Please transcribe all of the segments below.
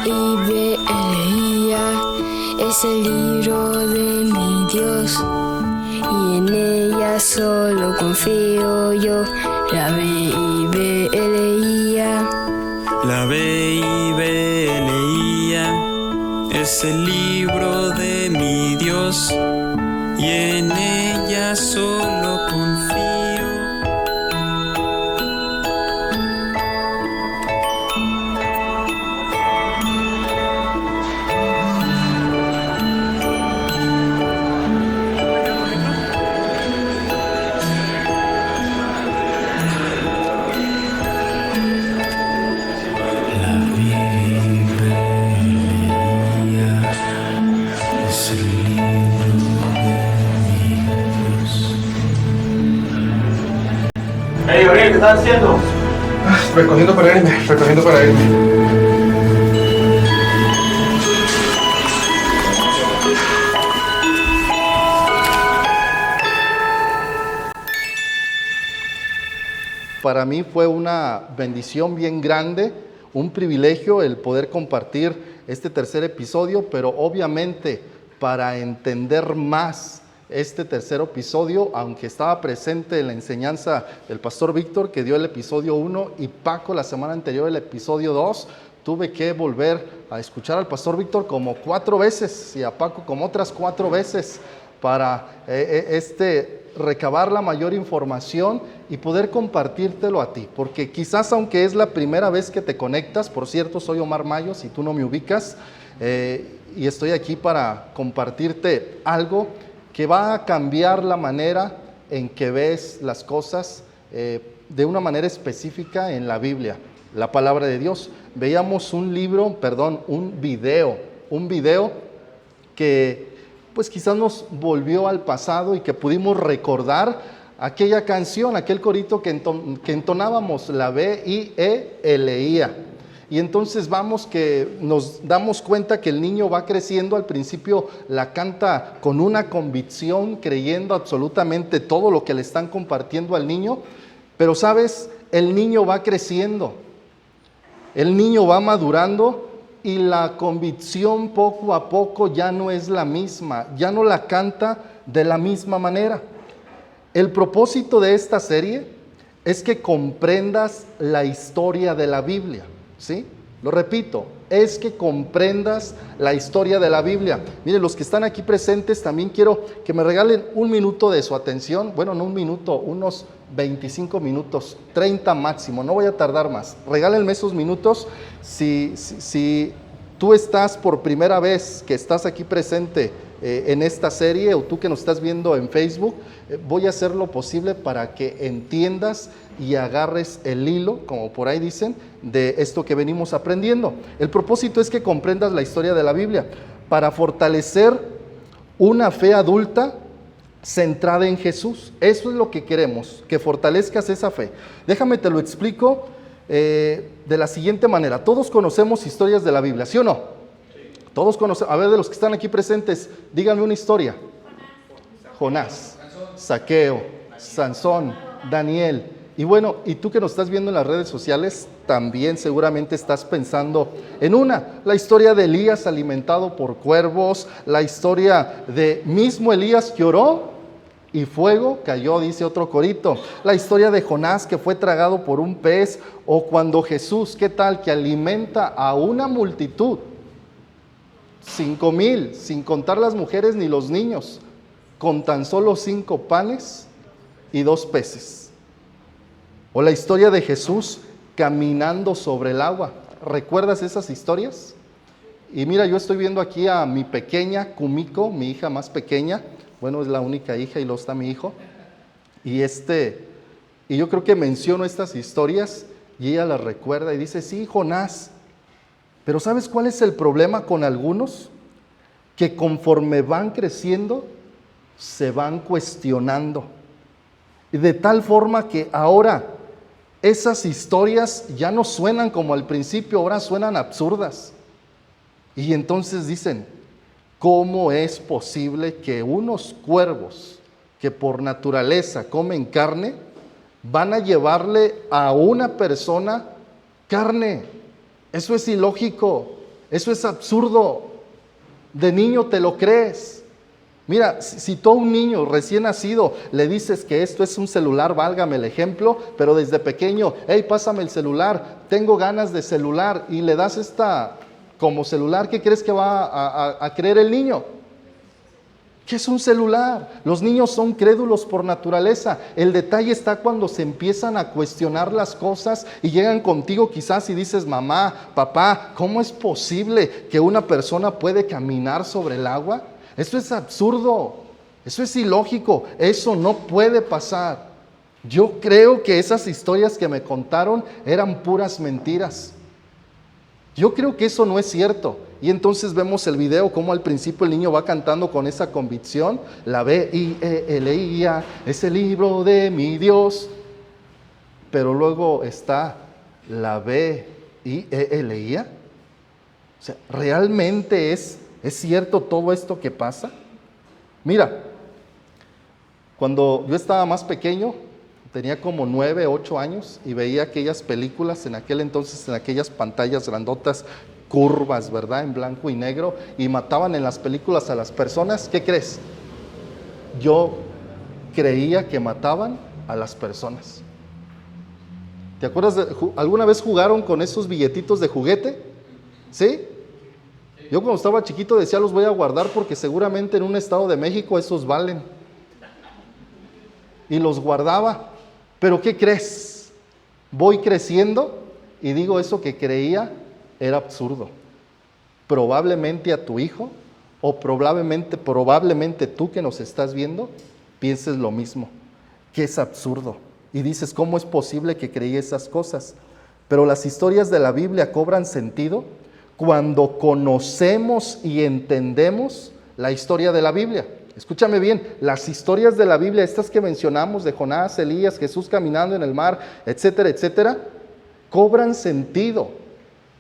Leía es el libro de mi Dios y en ella solo confío yo. La leía. La leía es el libro de mi Dios y en ella solo confío. Hey, Gabriel, ¿qué estás haciendo? Recogiendo para irme. Para mí fue una bendición bien grande, un privilegio el poder compartir este tercer episodio, pero obviamente para entender más este tercer episodio, aunque estaba presente en la enseñanza del pastor Víctor que dio el episodio 1 y Paco la semana anterior el episodio 2, tuve que volver a escuchar al pastor Víctor como 4 veces y a Paco como otras 4 veces para recabar la mayor información y poder compartírtelo a ti, porque quizás aunque es la primera vez que te conectas, por cierto, soy Omar Mayo, si tú no me ubicas, y estoy aquí para compartirte algo que va a cambiar la manera en que ves las cosas de una manera específica en la Biblia, la palabra de Dios. Veíamos un video que pues quizás nos volvió al pasado y que pudimos recordar aquella canción, aquel corito que entonábamos, la leía. Y entonces nos damos cuenta que el niño va creciendo. Al principio la canta con una convicción, creyendo absolutamente todo lo que le están compartiendo al niño. Pero sabes, el niño va creciendo, el niño va madurando y la convicción poco a poco ya no es la misma, ya no la canta de la misma manera. El propósito de esta serie es que comprendas la historia de la Biblia. ¿Sí? Lo repito, es que comprendas la historia de la Biblia. Miren, los que están aquí presentes, también quiero que me regalen un minuto de su atención. Bueno, no un minuto, unos 25 minutos, 30 máximo, no voy a tardar más. Regálenme esos minutos. Si tú estás por primera vez que estás aquí presente en esta serie, o tú que nos estás viendo en Facebook, voy a hacer lo posible para que entiendas y agarres el hilo, como por ahí dicen, de esto que venimos aprendiendo. El propósito es que comprendas la historia de la Biblia para fortalecer una fe adulta centrada en Jesús. Eso es lo que queremos, que fortalezcas esa fe. Déjame te lo explico de la siguiente manera. Todos conocemos historias de la Biblia, ¿sí o no? Sí. Todos conocemos. A ver, de los que están aquí presentes, díganme una historia. Jonás, Zaqueo, Sansón, Daniel. Y bueno, y tú que nos estás viendo en las redes sociales, también seguramente estás pensando en la historia de Elías alimentado por cuervos, la historia de mismo Elías que oró y fuego cayó, dice otro corito, la historia de Jonás que fue tragado por un pez, o cuando Jesús, ¿qué tal? Que alimenta a una multitud, 5,000, sin contar las mujeres ni los niños, con tan solo 5 panes y 2 peces. O la historia de Jesús caminando sobre el agua. ¿Recuerdas esas historias? Y mira, yo estoy viendo aquí a mi pequeña Kumiko, mi hija más pequeña. Bueno, es la única hija y luego está mi hijo. Y yo creo que menciono estas historias y ella las recuerda y dice, sí, Jonás. Pero ¿sabes cuál es el problema con algunos? Que conforme van creciendo, se van cuestionando. Y de tal forma que ahora esas historias ya no suenan como al principio, ahora suenan absurdas. Y entonces dicen, ¿cómo es posible que unos cuervos que por naturaleza comen carne, van a llevarle a una persona carne? Eso es ilógico. Eso es absurdo. De niño te lo crees. Mira, si tú a un niño recién nacido le dices que esto es un celular, válgame el ejemplo, pero desde pequeño, hey, pásame el celular, tengo ganas de celular, y le das esta como celular, ¿qué crees que va a creer el niño? ¿Qué es un celular? Los niños son crédulos por naturaleza. El detalle está cuando se empiezan a cuestionar las cosas y llegan contigo quizás y dices, mamá, papá, ¿cómo es posible que una persona puede caminar sobre el agua? Eso es absurdo, eso es ilógico, eso no puede pasar. Yo creo que esas historias que me contaron eran puras mentiras. Yo creo que eso no es cierto. Y entonces vemos el video como al principio el niño va cantando con esa convicción, la leía, es el libro de mi Dios. Pero luego está la leía. O sea, ¿realmente es cierto todo esto que pasa? Mira, cuando yo estaba más pequeño, tenía como 9, 8 años y veía aquellas películas en aquel entonces, en aquellas pantallas grandotas, curvas, ¿verdad? En blanco y negro, y mataban en las películas a las personas. ¿Qué crees? Yo creía que mataban a las personas. ¿Te acuerdas alguna vez jugaron con esos billetitos de juguete? ¿Sí? Yo cuando estaba chiquito decía, los voy a guardar porque seguramente en un estado de México esos valen. Y los guardaba. Pero ¿qué crees? Voy creciendo y digo, eso que creía era absurdo. Probablemente a tu hijo o probablemente tú que nos estás viendo pienses lo mismo, que es absurdo. Y dices, ¿cómo es posible que creí esas cosas? Pero las historias de la Biblia cobran sentido cuando conocemos y entendemos la historia de la Biblia. Escúchame bien, las historias de la Biblia, estas que mencionamos de Jonás, Elías, Jesús caminando en el mar, etcétera, etcétera, cobran sentido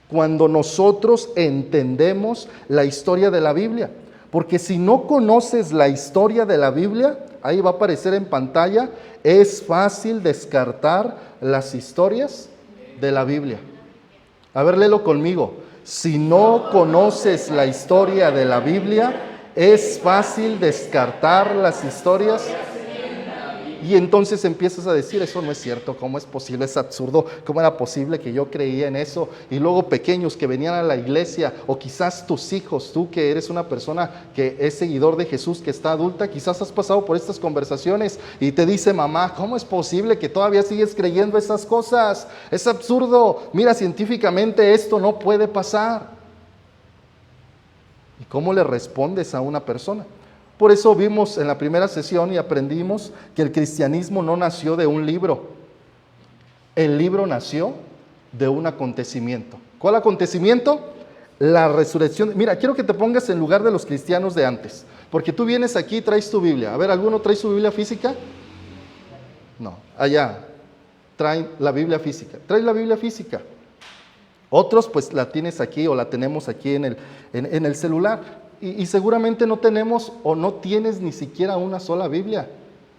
cuando nosotros entendemos la historia de la Biblia. Porque si no conoces la historia de la Biblia, ahí va a aparecer en pantalla, es fácil descartar las historias de la Biblia. A ver, léelo conmigo. Si no conoces la historia de la Biblia, es fácil descartar las historias. Y entonces empiezas a decir, eso no es cierto, ¿cómo es posible? Es absurdo, ¿cómo era posible que yo creía en eso? Y luego pequeños que venían a la iglesia, o quizás tus hijos, tú que eres una persona que es seguidor de Jesús, que está adulta, quizás has pasado por estas conversaciones y te dice, mamá, ¿cómo es posible que todavía sigues creyendo esas cosas? Es absurdo, mira, científicamente esto no puede pasar. ¿Y cómo le respondes a una persona? Por eso vimos en la primera sesión y aprendimos que el cristianismo no nació de un libro. El libro nació de un acontecimiento. ¿Cuál acontecimiento? La resurrección. Mira, quiero que te pongas en lugar de los cristianos de antes, porque tú vienes aquí y traes tu Biblia. A ver, ¿alguno trae su Biblia física? No, allá traen la Biblia física. ¿Traes la Biblia física? Otros pues la tienes aquí o la tenemos aquí en el celular. Y seguramente no tenemos o no tienes ni siquiera una sola Biblia.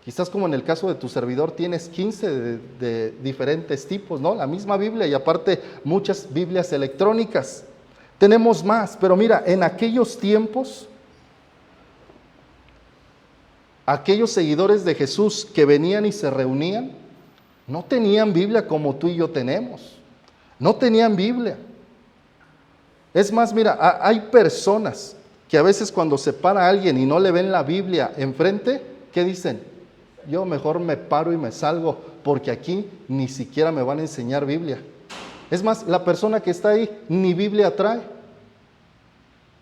Quizás como en el caso de tu servidor tienes 15 de diferentes tipos, ¿no? La misma Biblia y aparte muchas Biblias electrónicas. Tenemos más, pero mira, en aquellos tiempos, aquellos seguidores de Jesús que venían y se reunían, no tenían Biblia como tú y yo tenemos. No tenían Biblia. Es más, mira, hay personas que a veces cuando se para a alguien y no le ven la Biblia enfrente, ¿qué dicen? Yo mejor me paro y me salgo, porque aquí ni siquiera me van a enseñar Biblia. Es más, la persona que está ahí ni Biblia trae.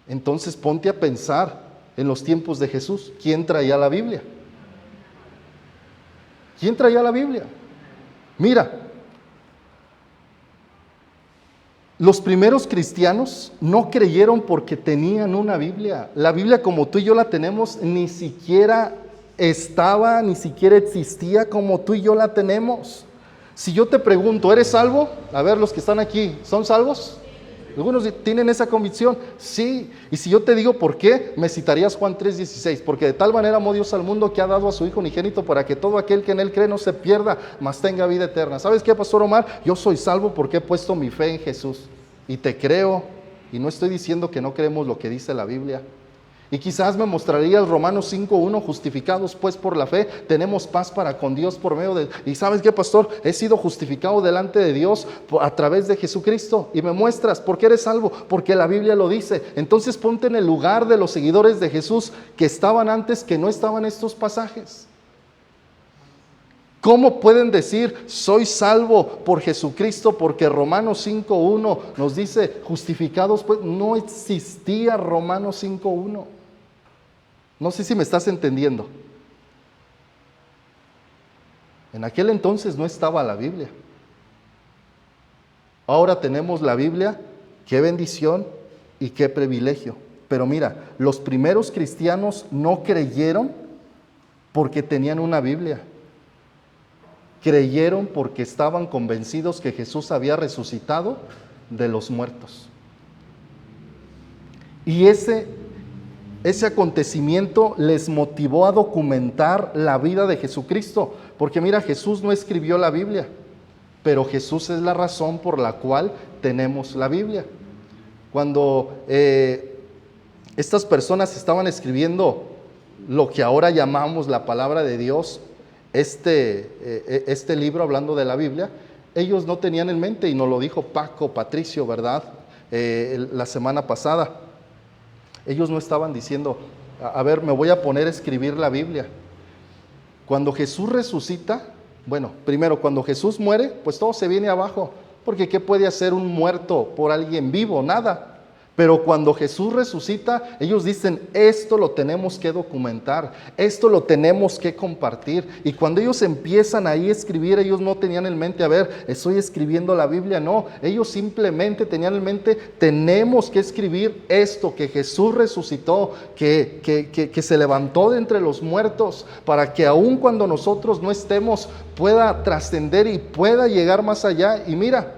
Entonces ponte a pensar en los tiempos de Jesús, ¿quién traía la Biblia? ¿Quién traía la Biblia? Mira, los primeros cristianos no creyeron porque tenían una Biblia. La Biblia como tú y yo la tenemos ni siquiera estaba, ni siquiera existía como tú y yo la tenemos. Si yo te pregunto, ¿eres salvo? A ver, los que están aquí, ¿son salvos? Algunos tienen esa convicción, sí. Y si yo te digo por qué, me citarías Juan 3:16, porque de tal manera amó Dios al mundo que ha dado a su Hijo unigénito para que todo aquel que en Él cree no se pierda, mas tenga vida eterna. ¿Sabes qué, Pastor Omar? Yo soy salvo porque he puesto mi fe en Jesús y te creo. Y no estoy diciendo que no creemos lo que dice la Biblia. Y quizás me mostrarías Romanos 5:1, justificados pues por la fe, tenemos paz para con Dios por medio de... Y ¿sabes qué, pastor? He sido justificado delante de Dios a través de Jesucristo. Y me muestras, ¿por qué eres salvo? Porque la Biblia lo dice. Entonces ponte en el lugar de los seguidores de Jesús que estaban antes, que no estaban estos pasajes. ¿Cómo pueden decir, soy salvo por Jesucristo? Porque Romanos 5:1 nos dice, justificados pues... No existía Romanos 5:1. No sé si me estás entendiendo. En aquel entonces no estaba la Biblia. Ahora tenemos la Biblia. Qué bendición y qué privilegio. Pero mira, los primeros cristianos no creyeron porque tenían una Biblia. Creyeron porque estaban convencidos que Jesús había resucitado de los muertos. Y ese acontecimiento les motivó a documentar la vida de Jesucristo. Porque mira, Jesús no escribió la Biblia, pero Jesús es la razón por la cual tenemos la Biblia. Cuando estas personas estaban escribiendo lo que ahora llamamos la palabra de Dios, este libro hablando de la Biblia, ellos no tenían en mente, y nos lo dijo Patricio, ¿verdad? La semana pasada. Ellos no estaban diciendo, a ver, me voy a poner a escribir la Biblia. Cuando Jesús resucita, bueno, primero, cuando Jesús muere, pues todo se viene abajo, porque ¿qué puede hacer un muerto por alguien vivo? Nada. Pero cuando Jesús resucita, ellos dicen, esto lo tenemos que documentar, esto lo tenemos que compartir. Y cuando ellos empiezan ahí a escribir, ellos no tenían en mente, a ver, estoy escribiendo la Biblia, no. Ellos simplemente tenían en mente, tenemos que escribir esto, que Jesús resucitó, que se levantó de entre los muertos, para que aun cuando nosotros no estemos, pueda trascender y pueda llegar más allá. Y mira,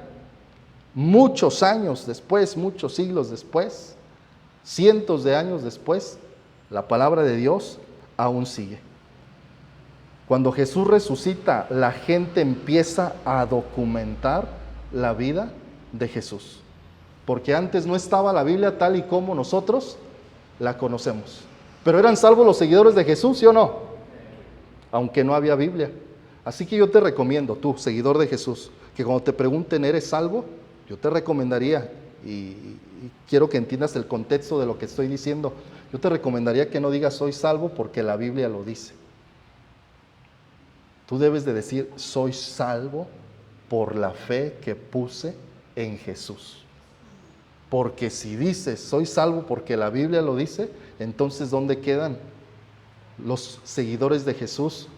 muchos años después, muchos siglos después, cientos de años después, la palabra de Dios aún sigue. Cuando Jesús resucita, la gente empieza a documentar la vida de Jesús. Porque antes no estaba la Biblia tal y como nosotros la conocemos. Pero ¿eran salvos los seguidores de Jesús, sí o no? Aunque no había Biblia. Así que yo te recomiendo, tú, seguidor de Jesús, que cuando te pregunten, ¿eres salvo? Yo te recomendaría, y quiero que entiendas el contexto de lo que estoy diciendo, yo te recomendaría que no digas soy salvo porque la Biblia lo dice. Tú debes de decir soy salvo por la fe que puse en Jesús. Porque si dices soy salvo porque la Biblia lo dice, entonces ¿dónde quedan los seguidores de Jesús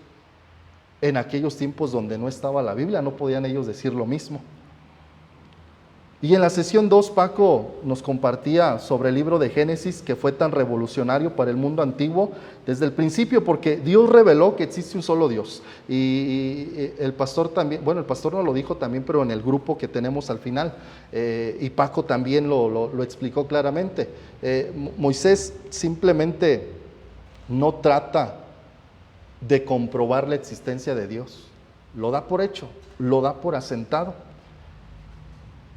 en aquellos tiempos donde no estaba la Biblia? No podían ellos decir lo mismo. Y en la sesión 2, Paco nos compartía sobre el libro de Génesis, que fue tan revolucionario para el mundo antiguo desde el principio, porque Dios reveló que existe un solo Dios. Y el pastor también, bueno, el pastor no lo dijo también, pero en el grupo que tenemos al final, y Paco también lo explicó claramente. Moisés simplemente no trata de comprobar la existencia de Dios, lo da por hecho, lo da por asentado.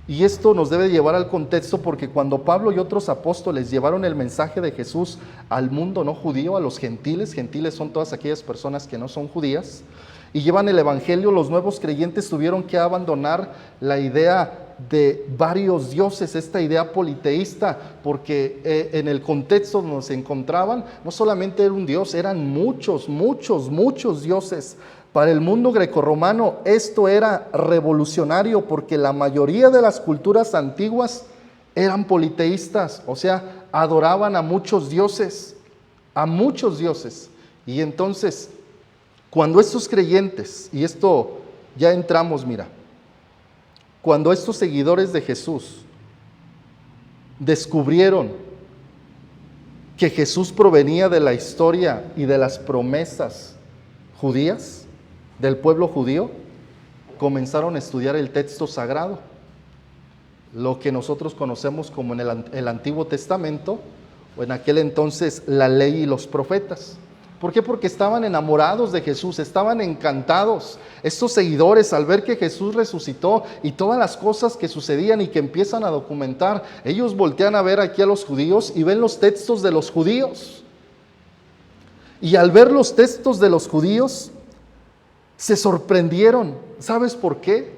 Y esto nos debe llevar al contexto, porque cuando Pablo y otros apóstoles llevaron el mensaje de Jesús al mundo no judío, a los gentiles son todas aquellas personas que no son judías, y llevan el evangelio, los nuevos creyentes tuvieron que abandonar la idea de varios dioses, esta idea politeísta, porque en el contexto donde se encontraban, no solamente era un dios, eran muchos dioses. Para el mundo grecorromano esto era revolucionario, porque la mayoría de las culturas antiguas eran politeístas, o sea, adoraban a muchos dioses. Y entonces, cuando estos creyentes, y esto ya entramos, mira, cuando estos seguidores de Jesús descubrieron que Jesús provenía de la historia y de las promesas judías, del pueblo judío, comenzaron a estudiar el texto sagrado, lo que nosotros conocemos como en el Antiguo Testamento, o en aquel entonces la ley y los profetas. ¿Por qué? Porque estaban enamorados de Jesús, estaban encantados. Estos seguidores, al ver que Jesús resucitó y todas las cosas que sucedían y que empiezan a documentar, ellos voltean a ver aquí a los judíos y ven los textos de los judíos. Y al ver los textos de los judíos, se sorprendieron. ¿Sabes por qué?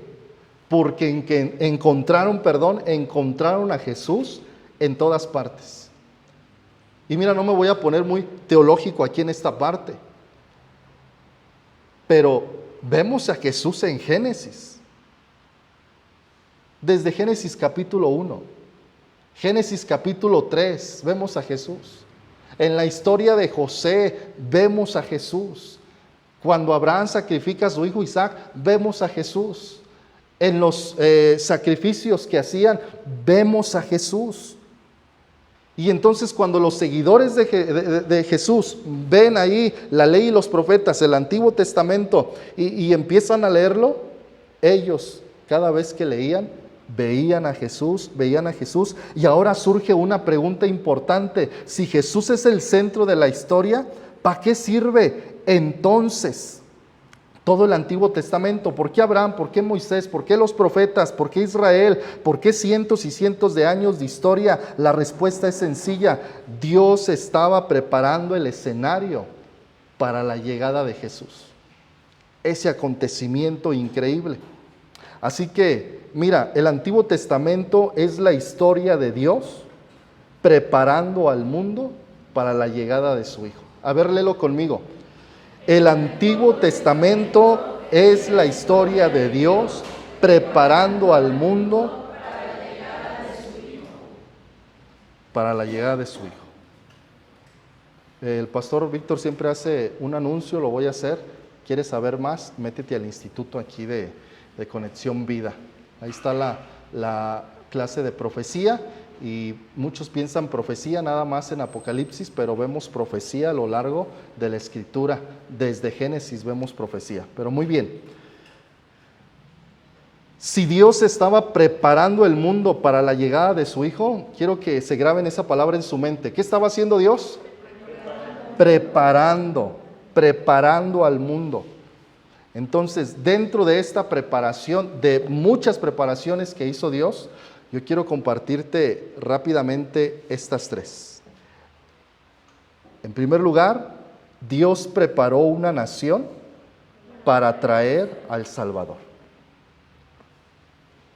Porque encontraron a Jesús en todas partes. Y mira, no me voy a poner muy teológico aquí en esta parte, pero vemos a Jesús en Génesis. Desde Génesis capítulo 1, Génesis capítulo 3, vemos a Jesús. En la historia de José, vemos a Jesús. Cuando Abraham sacrifica a su hijo Isaac, vemos a Jesús. En los sacrificios que hacían, vemos a Jesús. Y entonces cuando los seguidores de Jesús ven ahí la ley y los profetas, el Antiguo Testamento, y empiezan a leerlo, ellos cada vez que leían, veían a Jesús, y ahora surge una pregunta importante. Si Jesús es el centro de la historia, ¿para qué sirve entonces todo el Antiguo Testamento? ¿Por qué Abraham? ¿Por qué Moisés? ¿Por qué los profetas? ¿Por qué Israel? ¿Por qué cientos y cientos de años de historia? La respuesta es sencilla. Dios estaba preparando el escenario para la llegada de Jesús. Ese acontecimiento increíble. Así que, mira, el Antiguo Testamento es la historia de Dios preparando al mundo para la llegada de su Hijo. A ver, léelo conmigo. El Antiguo Testamento es la historia de Dios preparando al mundo para la llegada de su Hijo. El pastor Víctor siempre hace un anuncio, lo voy a hacer. ¿Quieres saber más? Métete al instituto aquí de Conexión Vida. Ahí está la clase de profecía. Y muchos piensan profecía nada más en Apocalipsis, pero vemos profecía a lo largo de la Escritura. Desde Génesis vemos profecía. Pero muy bien. Si Dios estaba preparando el mundo para la llegada de su Hijo, quiero que se graben esa palabra en su mente. ¿Qué estaba haciendo Dios? Preparando al mundo. Entonces, dentro de esta preparación, de muchas preparaciones que hizo Dios, yo quiero compartirte rápidamente estas tres. En primer lugar, Dios preparó una nación para traer al Salvador.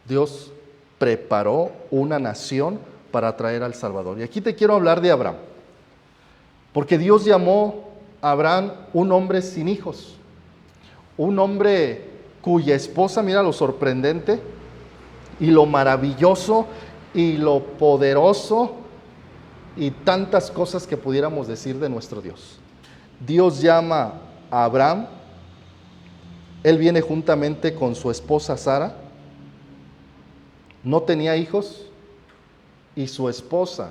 Dios preparó una nación para traer al Salvador. Y aquí te quiero hablar de Abraham, porque Dios llamó a Abraham un hombre sin hijos, un hombre cuya esposa, mira lo sorprendente, y lo maravilloso y lo poderoso y tantas cosas que pudiéramos decir de nuestro Dios. Dios llama a Abraham, él viene juntamente con su esposa Sara, no tenía hijos y su esposa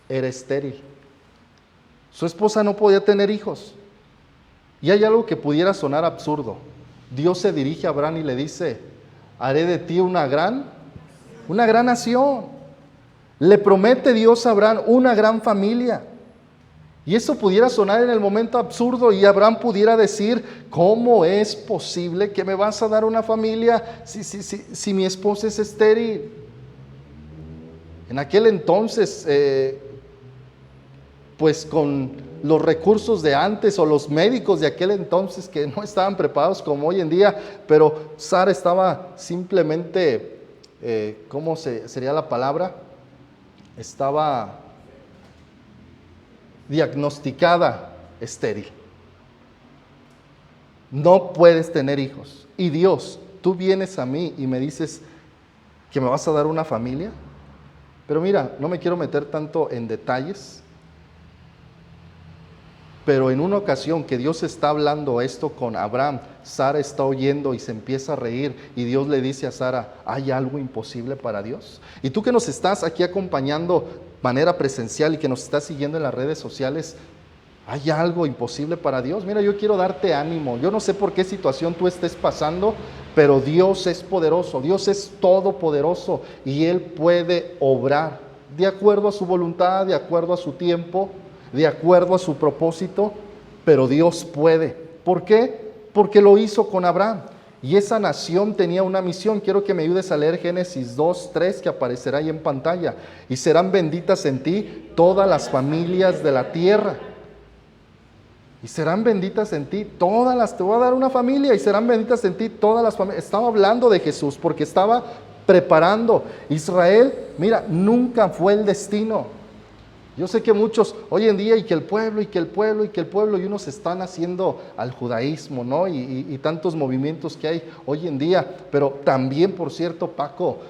era estéril. Su esposa no podía tener hijos. Y hay algo que pudiera sonar absurdo. Dios se dirige a Abraham y le dice: haré de ti una gran nación. Le promete Dios a Abraham una gran familia. Y eso pudiera sonar en el momento absurdo y Abraham pudiera decir: ¿cómo es posible que me vas a dar una familia si mi esposa es estéril? En aquel entonces, pues con los recursos de antes o los médicos de aquel entonces que no estaban preparados como hoy en día, pero Sara estaba simplemente, ¿cómo sería la palabra? Estaba diagnosticada estéril. No puedes tener hijos. Y Dios, tú vienes a mí y me dices que me vas a dar una familia. Pero mira, no me quiero meter tanto en detalles, pero en una ocasión que Dios está hablando esto con Abraham, Sara está oyendo y se empieza a reír y Dios le dice a Sara: ¿hay algo imposible para Dios? Y tú que nos estás aquí acompañando de manera presencial y que nos estás siguiendo en las redes sociales, ¿hay algo imposible para Dios? Mira, yo quiero darte ánimo. Yo no sé por qué situación tú estés pasando, pero Dios es poderoso, Dios es todopoderoso y Él puede obrar de acuerdo a su voluntad, de acuerdo a su tiempo, de acuerdo a su propósito. pero Dios puede. ¿Por qué? Porque lo hizo con Abraham. Y esa nación tenía una misión. Quiero que me ayudes a leer Génesis 2:3, que aparecerá ahí en pantalla. Y serán benditas en ti todas las familias de la tierra. Y serán benditas en ti todas las, te voy a dar una familia, y serán benditas en ti todas las familias. Estaba hablando de Jesús porque estaba preparando. Israel, mira, nunca fue el destino. Yo sé que muchos hoy en día, y que el pueblo, y que el pueblo, y que el pueblo, y unos están haciendo al judaísmo, ¿no? Y tantos movimientos que hay hoy en día. Pero también, por cierto,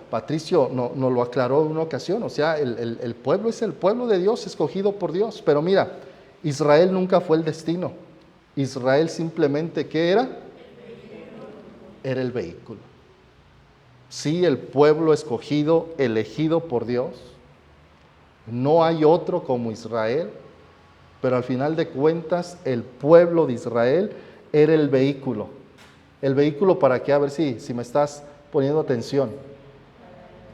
Patricio nos lo aclaró en una ocasión. O sea, el pueblo es el pueblo de Dios, escogido por Dios. Pero mira, Israel nunca fue el destino. Israel simplemente, ¿qué era? Era el vehículo. Sí, el pueblo escogido, elegido por Dios. No hay otro como Israel, pero al final de cuentas el pueblo de Israel era el vehículo. ¿El vehículo para qué? A ver si me estás poniendo atención.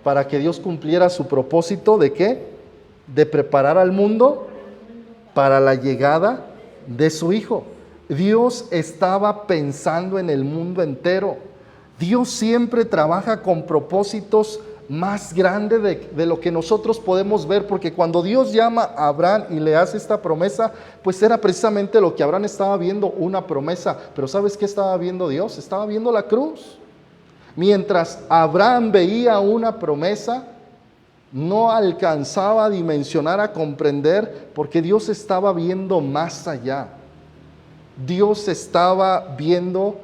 Para que Dios cumpliera su propósito ¿de qué? De preparar al mundo para la llegada de su Hijo. Dios estaba pensando en el mundo entero. Dios siempre trabaja con propósitos más grande de lo que nosotros podemos ver, porque cuando Dios llama a Abraham y le hace esta promesa, pues era precisamente lo que Abraham estaba viendo, una promesa. Pero ¿sabes qué estaba viendo Dios? Estaba viendo la cruz. Mientras Abraham veía una promesa, no alcanzaba a dimensionar, a comprender, porque Dios estaba viendo más allá. Dios estaba viendo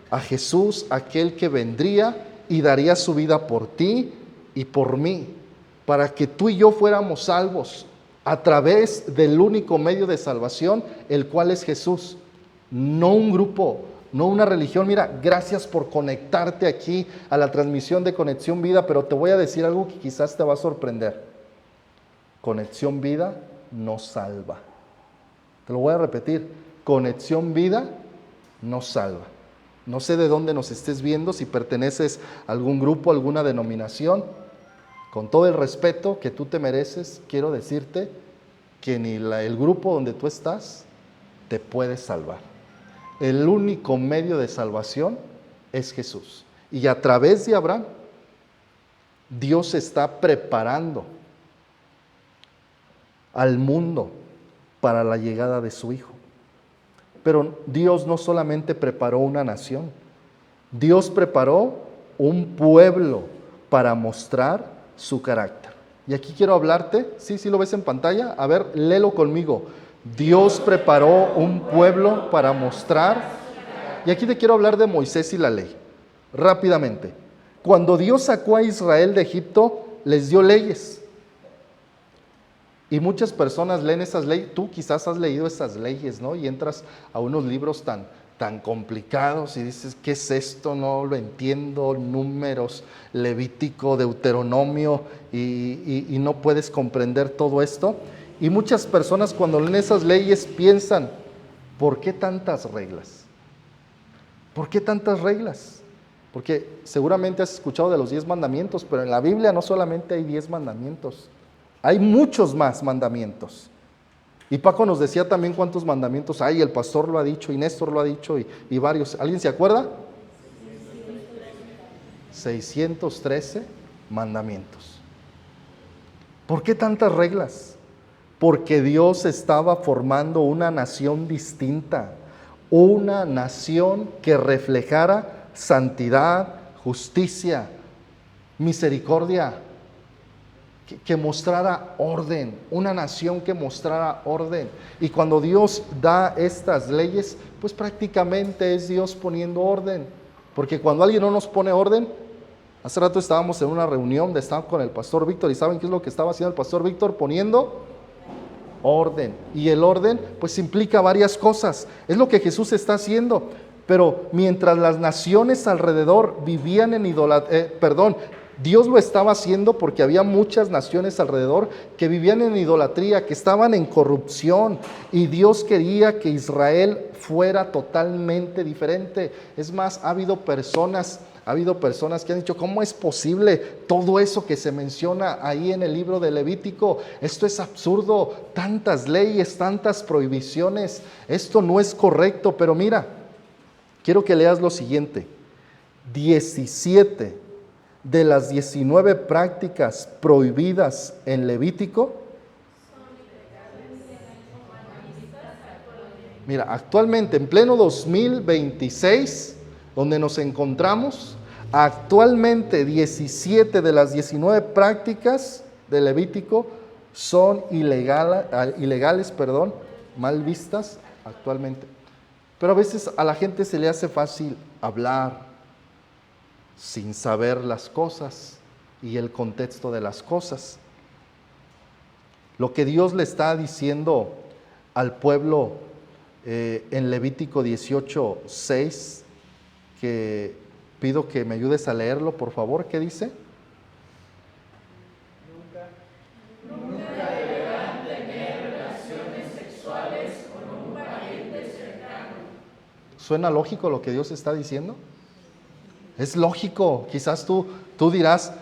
a Jesús, aquel que vendría y daría su vida por ti y por mí, para que tú y yo fuéramos salvos a través del único medio de salvación, el cual es Jesús. No un grupo, no una religión. Mira, gracias por conectarte aquí a la transmisión de Conexión Vida, pero te voy a decir algo que quizás te va a sorprender. Conexión Vida no salva. Te lo voy a repetir. Conexión Vida no salva. No sé de dónde nos estés viendo, si perteneces a algún grupo, alguna denominación. Con todo el respeto que tú te mereces, quiero decirte que ni el grupo donde tú estás te puede salvar. El único medio de salvación es Jesús. Y a través de Abraham, Dios está preparando al mundo para la llegada de su Hijo. Pero Dios no solamente preparó una nación, Dios preparó un pueblo para mostrar su carácter. Y aquí quiero hablarte, sí lo ves en pantalla, a ver, léelo conmigo. Dios preparó un pueblo para mostrar, y aquí te quiero hablar de Moisés y la ley, rápidamente. Cuando Dios sacó a Israel de Egipto, les dio leyes. Y muchas personas leen esas leyes. Tú quizás has leído esas leyes, ¿no? Y entras a unos libros tan complicados y dices, ¿qué es esto? No lo entiendo. Números, Levítico, Deuteronomio, y no puedes comprender todo esto. Y muchas personas cuando leen esas leyes piensan, ¿por qué tantas reglas? ¿Por qué tantas reglas? Porque seguramente has escuchado de los 10 mandamientos, pero en la Biblia no solamente hay 10 mandamientos. Hay muchos más mandamientos. Y Paco nos decía también cuántos mandamientos hay. El pastor lo ha dicho, y Néstor lo ha dicho, y varios. ¿Alguien se acuerda? 613 mandamientos. ¿Por qué tantas reglas? Porque Dios estaba formando una nación distinta. Una nación que reflejara santidad, justicia, misericordia, que mostrara orden, una nación que mostrara orden. Y cuando Dios da estas leyes, pues prácticamente es Dios poniendo orden. Porque cuando alguien no nos pone orden, hace rato estábamos en una reunión donde estaba con el pastor Víctor, y ¿saben qué es lo que estaba haciendo el pastor Víctor? Poniendo orden. Y el orden pues implica varias cosas. Es lo que Jesús está haciendo. Pero mientras las naciones alrededor vivían en idolatría, Dios lo estaba haciendo porque había muchas naciones alrededor que vivían en idolatría, que estaban en corrupción, y Dios quería que Israel fuera totalmente diferente. Es más, ha habido personas Ha habido personas que han dicho, ¿cómo es posible todo eso que se menciona ahí en el libro de Levítico? Esto es absurdo, tantas leyes, tantas prohibiciones, esto no es correcto. Pero mira, quiero que leas lo siguiente: 17 de las 19 prácticas prohibidas en Levítico. Mira, actualmente en pleno 2026, donde nos encontramos, actualmente 17 de las 19 prácticas de Levítico son ilegales, mal vistas actualmente. Pero a veces a la gente se le hace fácil hablar sin saber las cosas y el contexto de las cosas. Lo que Dios le está diciendo al pueblo en Levítico 18:6, que pido que me ayudes a leerlo, por favor. ¿Qué dice? Nunca deberán tener relaciones sexuales con un pariente cercano. ¿Suena lógico lo que Dios está diciendo? Es lógico. Quizás tú dirás,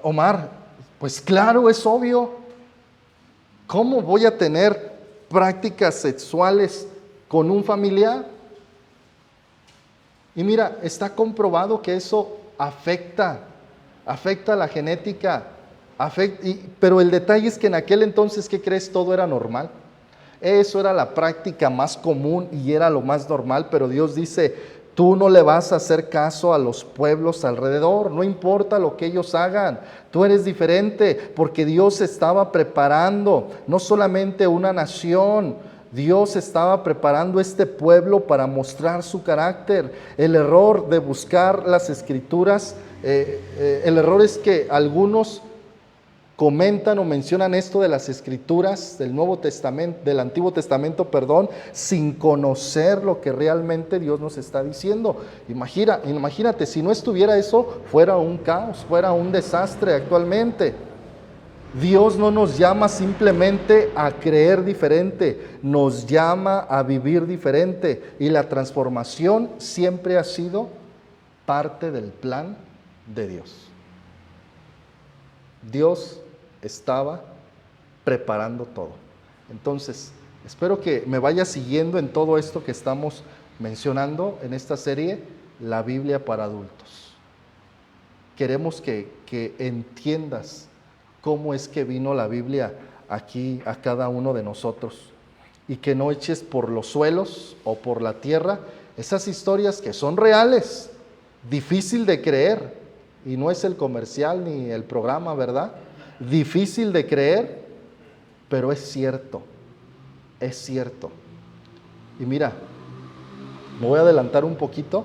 Omar, pues claro, es obvio. ¿Cómo voy a tener prácticas sexuales con un familiar? Y mira, está comprobado que eso afecta la genética, pero el detalle es que en aquel entonces, ¿qué crees? Todo era normal. Eso era la práctica más común y era lo más normal, pero Dios dice, tú no le vas a hacer caso a los pueblos alrededor, no importa lo que ellos hagan, tú eres diferente, porque Dios estaba preparando no solamente una nación, Dios estaba preparando este pueblo para mostrar su carácter. El error de buscar las escrituras, el error es que algunos comentan o mencionan esto de las escrituras del Antiguo Testamento, sin conocer lo que realmente Dios nos está diciendo. Imagínate, si no estuviera eso, fuera un caos, fuera un desastre actualmente. Dios no nos llama simplemente a creer diferente, nos llama a vivir diferente, y la transformación siempre ha sido parte del plan de Dios. Dios estaba preparando todo. Entonces, espero que me vayas siguiendo en todo esto que estamos mencionando en esta serie, La Biblia para Adultos. Queremos que entiendas cómo es que vino la Biblia aquí a cada uno de nosotros, y que no eches por los suelos o por la tierra esas historias que son reales, difícil de creer, y no es el comercial ni el programa, ¿verdad? Difícil de creer, pero es cierto, es cierto. Y mira, me voy a adelantar un poquito,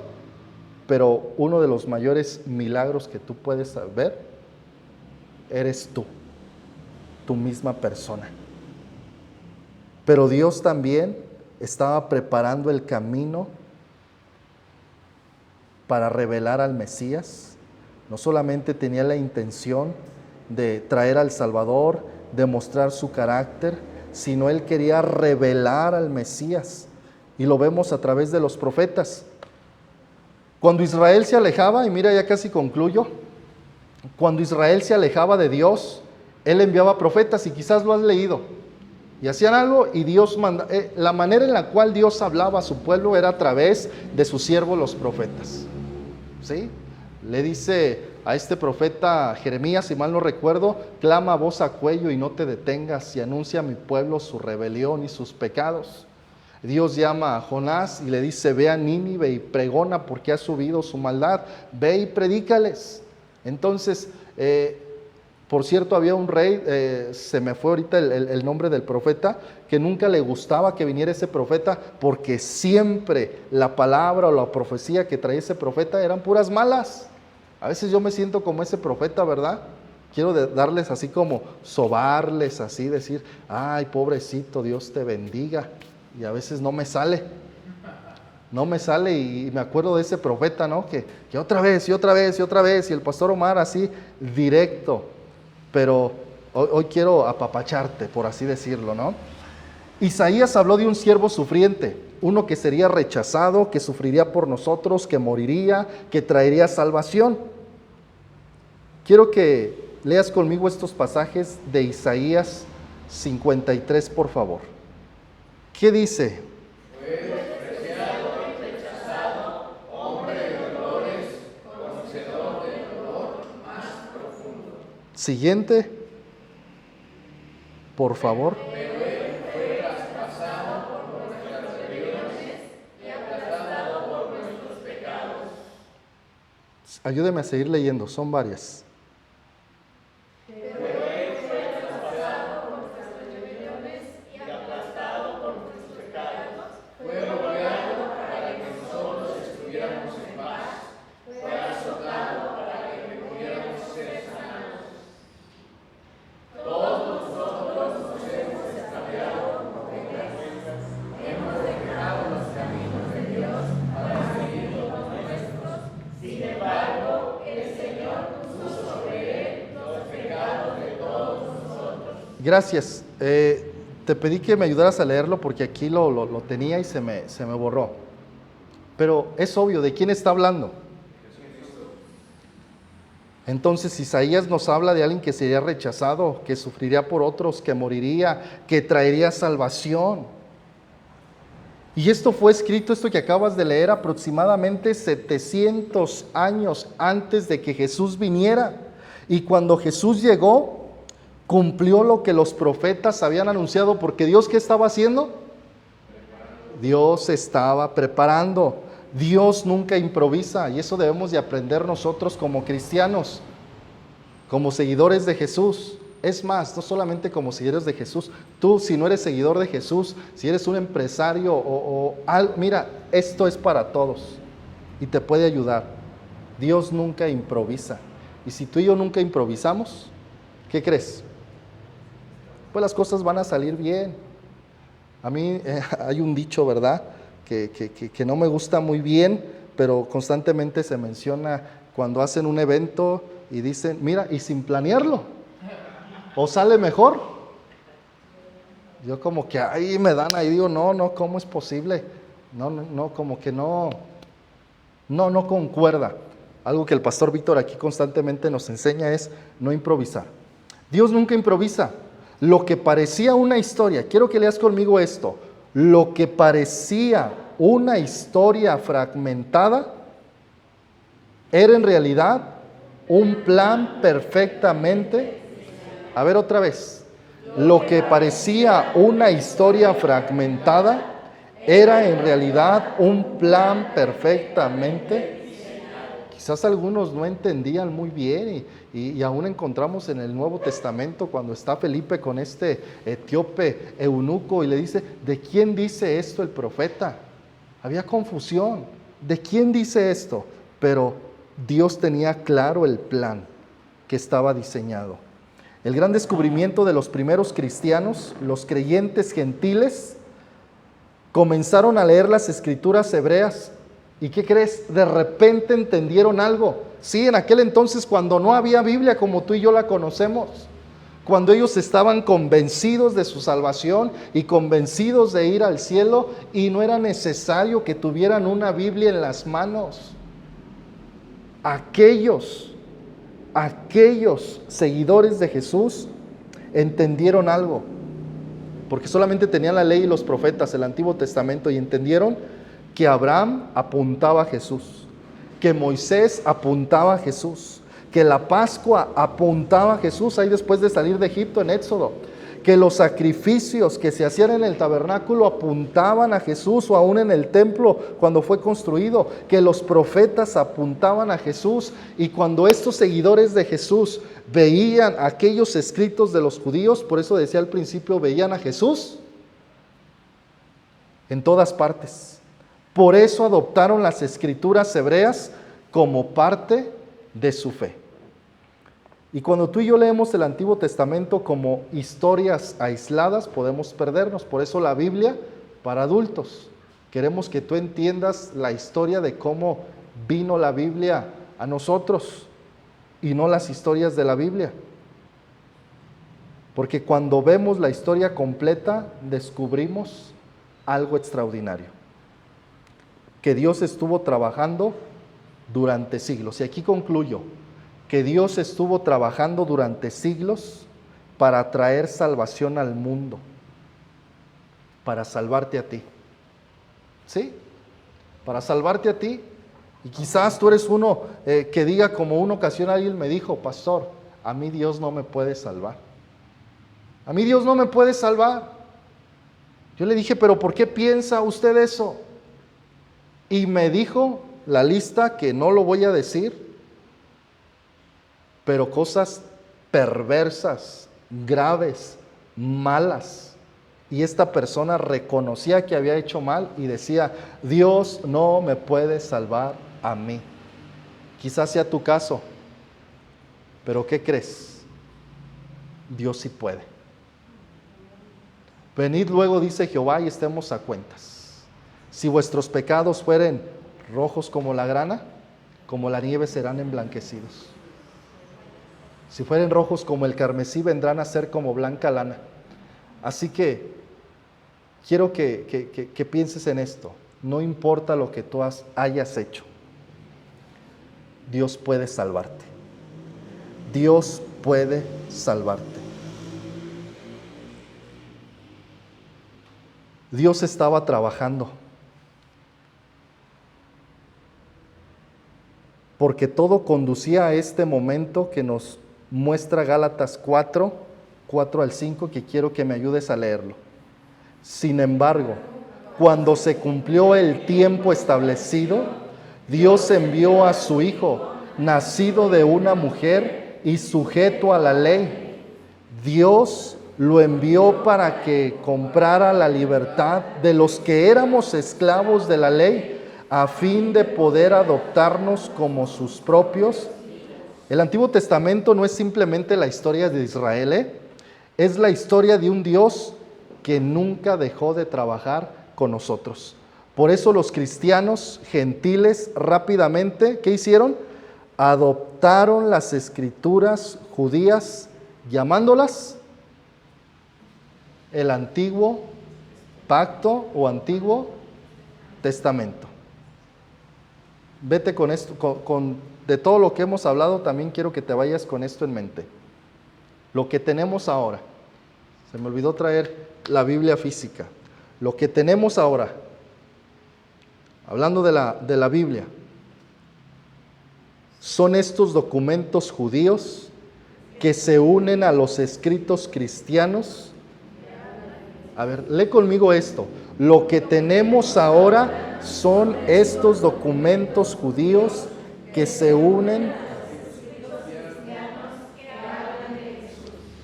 pero uno de los mayores milagros que tú puedes ver eres tú, tu misma persona. Pero Dios también estaba preparando el camino para revelar al Mesías. No solamente tenía la intención de traer al Salvador, de mostrar su carácter, sino Él quería revelar al Mesías. Y lo vemos a través de los profetas. Cuando Israel se alejaba, y mira, ya casi concluyo, cuando Israel se alejaba de Dios, Él enviaba profetas, y quizás lo has leído, y hacían algo, y Dios la manera en la cual Dios hablaba a su pueblo era a través de sus siervos los profetas, ¿sí? Le dice a este profeta Jeremías, si mal no recuerdo, clama a voz a cuello y no te detengas, y anuncia a mi pueblo su rebelión y sus pecados. Dios llama a Jonás y le dice, ve a Nínive y pregona porque ha subido su maldad, ve y predícales. Entonces, por cierto, había un rey, se me fue ahorita el nombre del profeta, que nunca le gustaba que viniera ese profeta, porque siempre la palabra o la profecía que traía ese profeta eran puras malas. A veces yo me siento como ese profeta, ¿verdad? Quiero darles así como, sobarles así, decir, ay, pobrecito, Dios te bendiga. Y a veces no me sale, y me acuerdo de ese profeta, ¿no? Que otra vez, y otra vez, y otra vez, y el pastor Omar así, directo. Pero hoy quiero apapacharte, por así decirlo, ¿no? Isaías habló de un siervo sufriente. uno que sería rechazado, que sufriría por nosotros, que moriría, que traería salvación. Quiero que leas conmigo estos pasajes de Isaías 53, por favor. ¿Qué dice? Siguiente, por favor. Ayúdeme a seguir leyendo, son varias. Gracias. Te pedí que me ayudaras a leerlo porque aquí lo tenía y se me borró. Pero es obvio, ¿de quién está hablando? Entonces Isaías nos habla de alguien que sería rechazado, que sufriría por otros, que moriría, que traería salvación. Y esto fue escrito, esto que acabas de leer, aproximadamente 700 años antes de que Jesús viniera. Y cuando Jesús llegó, cumplió lo que los profetas habían anunciado, porque Dios, ¿qué estaba haciendo? Dios estaba preparando. Dios nunca improvisa, y eso debemos de aprender nosotros como cristianos, como seguidores de Jesús. Es más, no solamente como seguidores de Jesús, tú si no eres seguidor de Jesús, si eres un empresario o algo, mira, esto es para todos y te puede ayudar. Dios nunca improvisa, y si tú y yo nunca improvisamos, ¿qué crees? Pues las cosas van a salir bien. A mí hay un dicho, ¿verdad?, que no me gusta muy bien, pero constantemente se menciona cuando hacen un evento y dicen, mira, y sin planearlo, o sale mejor. Yo como que ahí me dan, ahí digo, no, ¿cómo es posible? No, como que no concuerda. Algo que el pastor Víctor aquí constantemente nos enseña es no improvisar. Dios nunca improvisa. Lo que parecía una historia, quiero que leas conmigo esto, lo que parecía una historia fragmentada, era en realidad un plan perfectamente, a ver otra vez, lo que parecía una historia fragmentada, era en realidad un plan perfectamente. Quizás algunos no entendían muy bien y aún encontramos en el Nuevo Testamento cuando está Felipe con este etíope eunuco y le dice, ¿de quién dice esto el profeta? Había confusión, ¿de quién dice esto? Pero Dios tenía claro el plan que estaba diseñado. El gran descubrimiento de los primeros cristianos, los creyentes gentiles, comenzaron a leer las escrituras hebreas. ¿Y qué crees? De repente entendieron algo. Sí, en aquel entonces cuando no había Biblia como tú y yo la conocemos, cuando ellos estaban convencidos de su salvación y convencidos de ir al cielo y no era necesario que tuvieran una Biblia en las manos. Aquellos seguidores de Jesús entendieron algo, porque solamente tenían la ley y los profetas, el Antiguo Testamento, y entendieron que Abraham apuntaba a Jesús, que Moisés apuntaba a Jesús, que la Pascua apuntaba a Jesús ahí después de salir de Egipto en Éxodo, que los sacrificios que se hacían en el tabernáculo apuntaban a Jesús, o aún en el templo cuando fue construido, que los profetas apuntaban a Jesús. Y cuando estos seguidores de Jesús veían aquellos escritos de los judíos, por eso decía al principio, veían a Jesús en todas partes. Por eso adoptaron las escrituras hebreas como parte de su fe. Y cuando tú y yo leemos el Antiguo Testamento como historias aisladas, podemos perdernos. Por eso la Biblia para adultos. Queremos que tú entiendas la historia de cómo vino la Biblia a nosotros y no las historias de la Biblia. Porque cuando vemos la historia completa, descubrimos algo extraordinario. que Dios estuvo trabajando durante siglos. Y aquí concluyo, que Dios estuvo trabajando durante siglos para traer salvación al mundo, para salvarte a ti. ¿Sí? Para salvarte a ti. Y quizás tú eres uno que diga, como una ocasión alguien me dijo: pastor, a mí Dios no me puede salvar. A mí Dios no me puede salvar. Yo le dije: pero ¿por qué piensa usted eso? Y me dijo la lista, que no lo voy a decir, pero cosas perversas, graves, malas. Y esta persona reconocía que había hecho mal y decía: Dios no me puede salvar a mí. Quizás sea tu caso, pero ¿qué crees? Dios sí puede. Venid luego, dice Jehová, y estemos a cuentas. Si vuestros pecados fueren rojos como la grana, como la nieve serán emblanquecidos. Si fueren rojos como el carmesí, vendrán a ser como blanca lana. Así que quiero que pienses en esto. No importa lo que tú hayas hecho, Dios puede salvarte. Dios puede salvarte. Dios estaba trabajando, porque todo conducía a este momento que nos muestra Gálatas 4 al 5, que quiero que me ayudes a leerlo. Sin embargo, cuando se cumplió el tiempo establecido, Dios envió a su Hijo, nacido de una mujer y sujeto a la ley. Dios lo envió para que comprara la libertad de los que éramos esclavos de la ley, a fin de poder adoptarnos como sus propios. El Antiguo Testamento no es simplemente la historia de Israel, es la historia de un Dios que nunca dejó de trabajar con nosotros. Por eso los cristianos gentiles rápidamente, ¿qué hicieron? Adoptaron las escrituras judías, llamándolas el Antiguo Pacto o Antiguo Testamento. Vete con esto, de todo lo que hemos hablado, también quiero que te vayas con esto en mente. Lo que tenemos ahora, se me olvidó traer la Biblia física. Lo que tenemos ahora, hablando de la Biblia, son estos documentos judíos que se unen a los escritos cristianos. A ver, lee conmigo esto. Lo que tenemos ahora son estos documentos judíos que se unen.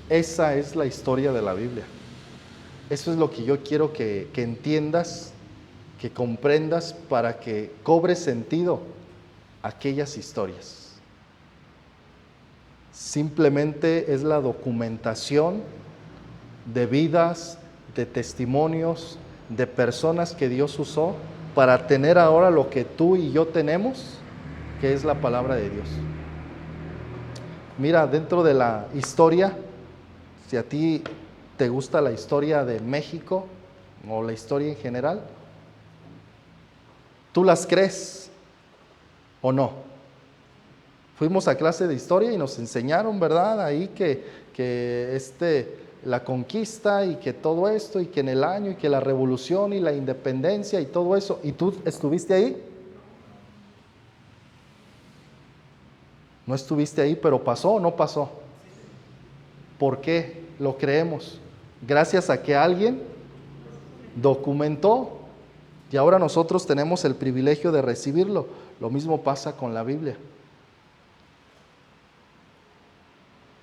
Esa es la historia de la Biblia. Eso es lo que yo quiero que entiendas, que comprendas, para que cobre sentido aquellas historias. Simplemente es la documentación de vidas, de testimonios, de personas que Dios usó para tener ahora lo que tú y yo tenemos, que es la palabra de Dios. Mira, dentro de la historia, si a ti te gusta la historia de México o la historia en general, ¿tú las crees o no? Fuimos a clase de historia y nos enseñaron, ¿verdad? Ahí que la conquista y que todo esto y que en el año y que la revolución y la independencia y todo eso. ¿Y tú estuviste ahí? No estuviste ahí, pero ¿pasó o no pasó? ¿Por qué lo creemos? Gracias a que alguien documentó y ahora nosotros tenemos el privilegio de recibirlo. Lo mismo pasa con la Biblia.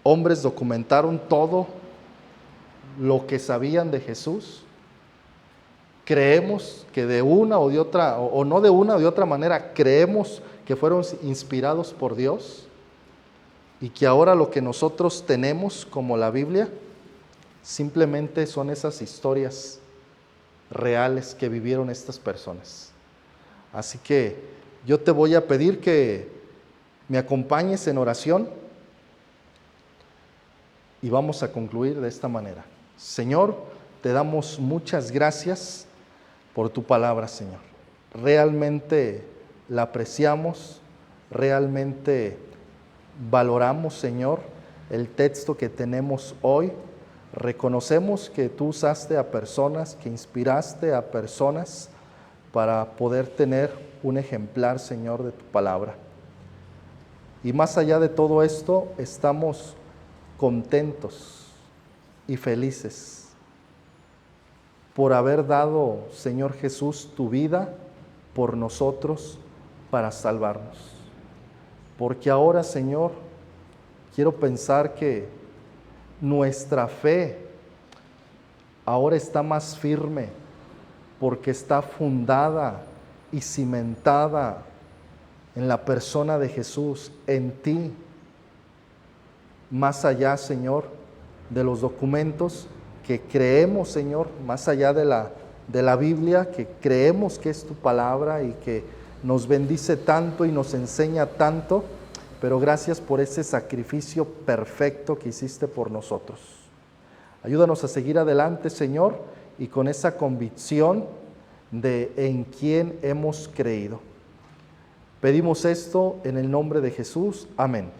Hombres documentaron todo lo que sabían de Jesús. Creemos que de una o de otra, o no de una o de otra manera, creemos que fueron inspirados por Dios y que ahora lo que nosotros tenemos como la Biblia simplemente son esas historias reales que vivieron estas personas. Así que yo te voy a pedir que me acompañes en oración y vamos a concluir de esta manera. Señor, te damos muchas gracias por tu palabra, Señor. realmente la apreciamos, realmente valoramos, Señor, el texto que tenemos hoy. Reconocemos que tú usaste a personas, que inspiraste a personas para poder tener un ejemplar, Señor, de tu palabra. Y más allá de todo esto, estamos contentos y felices por haber dado, Señor Jesús, tu vida por nosotros para salvarnos. Porque ahora, Señor, quiero pensar que nuestra fe ahora está más firme porque está fundada y cimentada en la persona de Jesús, en ti. Más allá, Señor, de los documentos que creemos, Señor, más allá de la Biblia, que creemos que es tu palabra y que nos bendice tanto y nos enseña tanto, pero gracias por ese sacrificio perfecto que hiciste por nosotros. Ayúdanos a seguir adelante, Señor, y con esa convicción de en quién hemos creído. Pedimos esto en el nombre de Jesús. Amén.